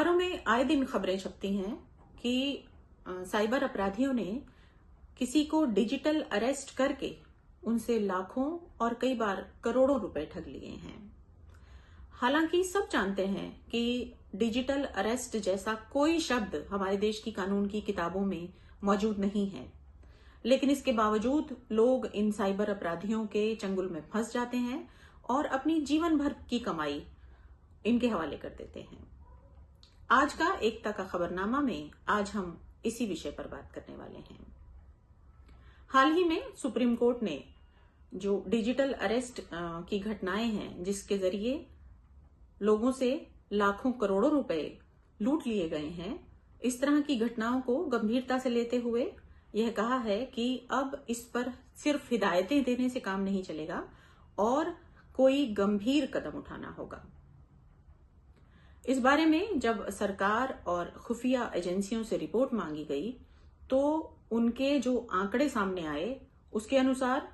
अखबारों में आए दिन खबरें छपती हैं कि साइबर अपराधियों ने किसी को डिजिटल अरेस्ट करके उनसे लाखों और कई बार करोड़ों रुपए ठग लिए हैं। हालांकि सब जानते हैं कि डिजिटल अरेस्ट जैसा कोई शब्द हमारे देश की कानून की किताबों में मौजूद नहीं है, लेकिन इसके बावजूद लोग इन साइबर अपराधियों के चंगुल में फंस जाते हैं और अपनी जीवन भर की कमाई इनके हवाले कर देते हैं। आज का एकता का खबरनामा में आज हम इसी विषय पर बात करने वाले हैं। हाल ही में सुप्रीम कोर्ट ने जो डिजिटल अरेस्ट की घटनाएं हैं, जिसके जरिए लोगों से लाखों करोड़ों रुपए लूट लिए गए हैं, इस तरह की घटनाओं को गंभीरता से लेते हुए यह कहा है कि अब इस पर सिर्फ हिदायतें देने से काम नहीं चलेगा और कोई गंभीर कदम उठाना होगा। इस बारे में जब सरकार और खुफिया एजेंसियों से रिपोर्ट मांगी गई तो उनके जो आंकड़े सामने आए उसके अनुसार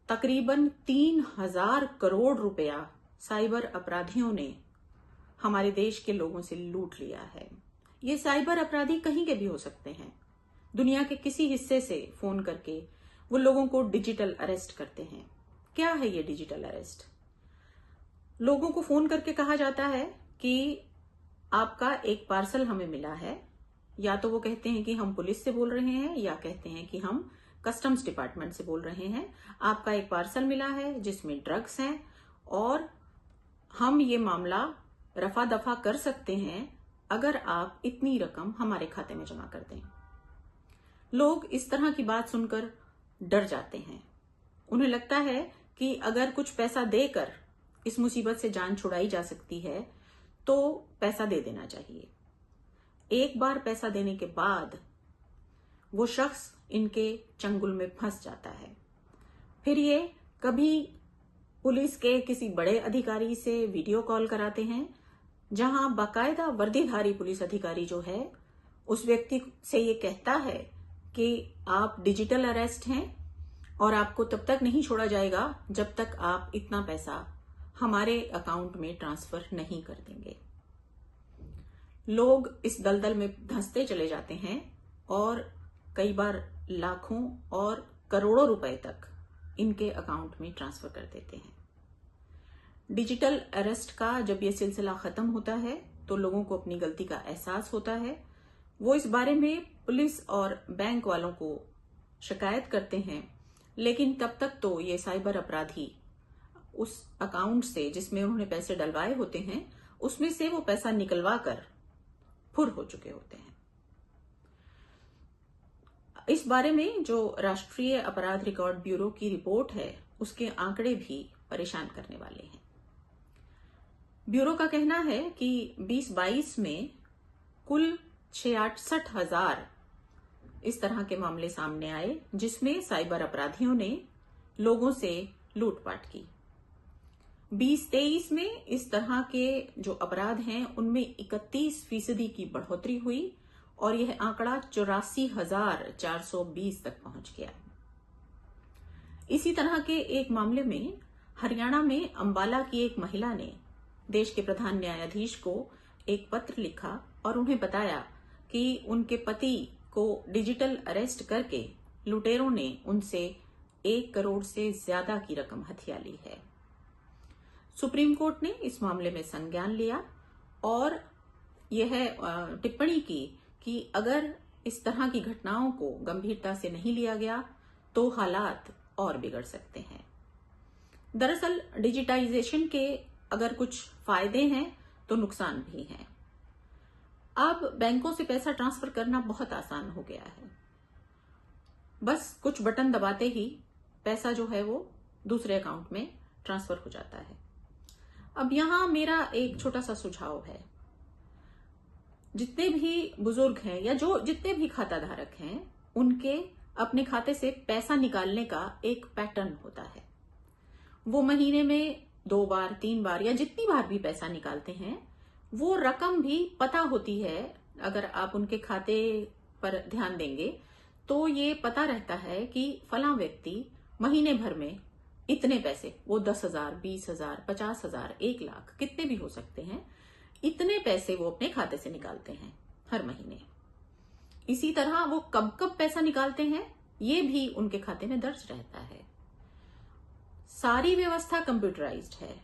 तकरीबन 3000 करोड़ रुपया साइबर अपराधियों ने हमारे देश के लोगों से लूट लिया है। ये साइबर अपराधी कहीं के भी हो सकते हैं। दुनिया के किसी हिस्से से फोन करके वो लोगों को डिजिटल अरेस्ट करते हैं। क्या है ये डिजिटल अरेस्ट? लोगों को फोन करके कहा जाता है कि आपका एक पार्सल हमें मिला है, या तो वो कहते हैं कि हम पुलिस से बोल रहे हैं या कहते हैं कि हम कस्टम्स डिपार्टमेंट से बोल रहे हैं। आपका एक पार्सल मिला है जिसमें ड्रग्स हैं और हम ये मामला रफा दफा कर सकते हैं अगर आप इतनी रकम हमारे खाते में जमा कर दें। लोग इस तरह की बात सुनकर डर जाते हैं। उन्हें लगता है कि अगर कुछ पैसा देकर इस मुसीबत से जान छुड़ाई जा सकती है तो पैसा दे देना चाहिए। एक बार पैसा देने के बाद वो शख्स इनके चंगुल में फंस जाता है। फिर ये कभी पुलिस के किसी बड़े अधिकारी से वीडियो कॉल कराते हैं, जहां बाकायदा वर्दीधारी पुलिस अधिकारी जो है उस व्यक्ति से ये कहता है कि आप डिजिटल अरेस्ट हैं और आपको तब तक नहीं छोड़ा जाएगा जब तक आप इतना पैसा हमारे अकाउंट में ट्रांसफर नहीं कर देंगे। लोग इस दलदल में धंसते चले जाते हैं और कई बार लाखों और करोड़ों रुपए तक इनके अकाउंट में ट्रांसफर कर देते हैं। डिजिटल अरेस्ट का जब यह सिलसिला खत्म होता है तो लोगों को अपनी गलती का एहसास होता है। वो इस बारे में पुलिस और बैंक वालों को शिकायत करते हैं, लेकिन तब तक तो ये साइबर अपराधी उस अकाउंट से जिसमें उन्होंने पैसे डलवाए होते हैं उसमें से वो पैसा निकलवा कर फुर हो चुके होते हैं। इस बारे में जो राष्ट्रीय अपराध रिकॉर्ड ब्यूरो की रिपोर्ट है उसके आंकड़े भी परेशान करने वाले हैं। ब्यूरो का कहना है कि 2022 में कुल 66,000 इस तरह के मामले सामने आए, जिसमें साइबर अपराधियों ने लोगों से लूटपाट की। 2023 में इस तरह के जो अपराध हैं उनमें 31% की बढ़ोतरी हुई और यह आंकड़ा 84,420 तक पहुंच गया। इसी तरह के एक मामले में हरियाणा में अंबाला की एक महिला ने देश के प्रधान न्यायाधीश को एक पत्र लिखा और उन्हें बताया कि उनके पति को डिजिटल अरेस्ट करके लुटेरों ने उनसे 1 करोड़ से ज्यादा की रकम हथिया ली है। सुप्रीम कोर्ट ने इस मामले में संज्ञान लिया और यह टिप्पणी की कि अगर इस तरह की घटनाओं को गंभीरता से नहीं लिया गया तो हालात और बिगड़ सकते हैं। दरअसल डिजिटाइजेशन के अगर कुछ फायदे हैं तो नुकसान भी हैं। अब बैंकों से पैसा ट्रांसफर करना बहुत आसान हो गया है। बस कुछ बटन दबाते ही पैसा जो है वो दूसरे अकाउंट में ट्रांसफर हो जाता है। अब यहां मेरा एक छोटा सा सुझाव है। जितने भी बुजुर्ग हैं या जितने भी खाता धारक हैं, उनके अपने खाते से पैसा निकालने का एक पैटर्न होता है। वो महीने में 2 बार 3 बार या जितनी बार भी पैसा निकालते हैं, वो रकम भी पता होती है। अगर आप उनके खाते पर ध्यान देंगे तो ये पता रहता है कि फलां व्यक्ति महीने भर में इतने पैसे, वो 10,000, 20,000, 50,000, 1 लाख कितने भी हो सकते हैं, इतने पैसे वो अपने खाते से निकालते हैं हर महीने। इसी तरह वो कब कब पैसा निकालते हैं ये भी उनके खाते में दर्ज रहता है। सारी व्यवस्था कंप्यूटराइज्ड है,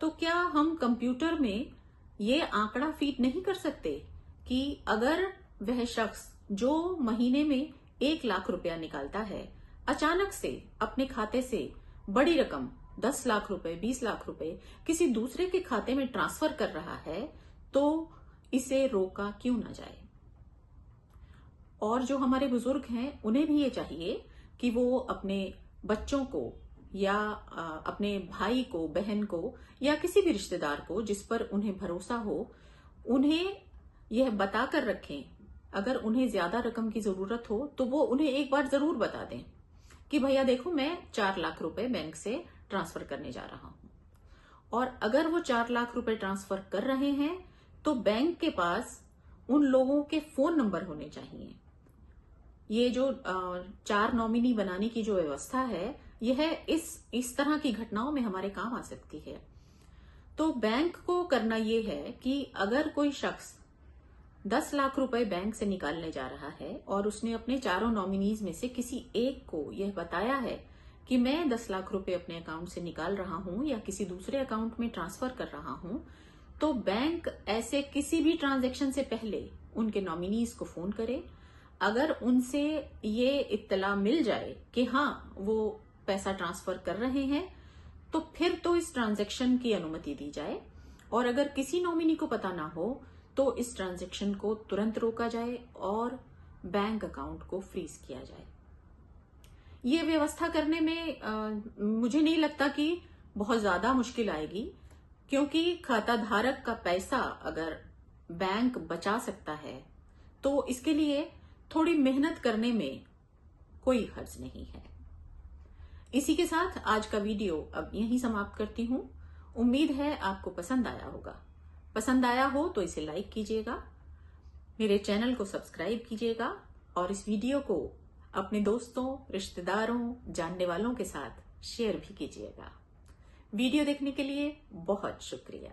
तो क्या हम कंप्यूटर में ये आंकड़ा फीड नहीं कर सकते कि अगर वह शख्स जो महीने में 1 लाख रुपया निकालता है अचानक से अपने खाते से बड़ी रकम 10 लाख रुपए, 20 लाख रुपए किसी दूसरे के खाते में ट्रांसफर कर रहा है, तो इसे रोका क्यों ना जाए। और जो हमारे बुजुर्ग हैं उन्हें भी ये चाहिए कि वो अपने बच्चों को या अपने भाई को, बहन को या किसी भी रिश्तेदार को जिस पर उन्हें भरोसा हो, उन्हें यह बताकर रखें। अगर उन्हें ज्यादा रकम की जरूरत हो तो वो उन्हें एक बार जरूर बता दें कि भैया देखो, मैं 4 लाख रुपए बैंक से ट्रांसफर करने जा रहा हूं। और अगर वो 4 लाख रुपए ट्रांसफर कर रहे हैं तो बैंक के पास उन लोगों के फोन नंबर होने चाहिए। ये जो 4 नॉमिनी बनाने की जो व्यवस्था है, यह इस तरह की घटनाओं में हमारे काम आ सकती है। तो बैंक को करना यह है कि अगर कोई शख्स 10 लाख रुपए बैंक से निकालने जा रहा है और उसने अपने चारों नॉमिनीज में से किसी एक को यह बताया है कि मैं 10 लाख रुपए अपने अकाउंट से निकाल रहा हूं या किसी दूसरे अकाउंट में ट्रांसफर कर रहा हूं, तो बैंक ऐसे किसी भी ट्रांजैक्शन से पहले उनके नॉमिनीज को फोन करे। अगर उनसे ये इत्तला मिल जाए कि हाँ वो पैसा ट्रांसफर कर रहे हैं, तो फिर तो इस ट्रांजैक्शन की अनुमति दी जाए। और अगर किसी नॉमिनी को पता ना हो तो इस ट्रांजैक्शन को तुरंत रोका जाए और बैंक अकाउंट को फ्रीज किया जाए। ये व्यवस्था करने में मुझे नहीं लगता कि बहुत ज्यादा मुश्किल आएगी, क्योंकि खाता धारक का पैसा अगर बैंक बचा सकता है तो इसके लिए थोड़ी मेहनत करने में कोई हर्ज नहीं है। इसी के साथ आज का वीडियो अब यहीं समाप्त करती हूं। उम्मीद है आपको पसंद आया होगा। पसंद आया हो तो इसे लाइक कीजिएगा, मेरे चैनल को सब्सक्राइब कीजिएगा और इस वीडियो को अपने दोस्तों, रिश्तेदारों, जानने वालों के साथ शेयर भी कीजिएगा। वीडियो देखने के लिए बहुत शुक्रिया।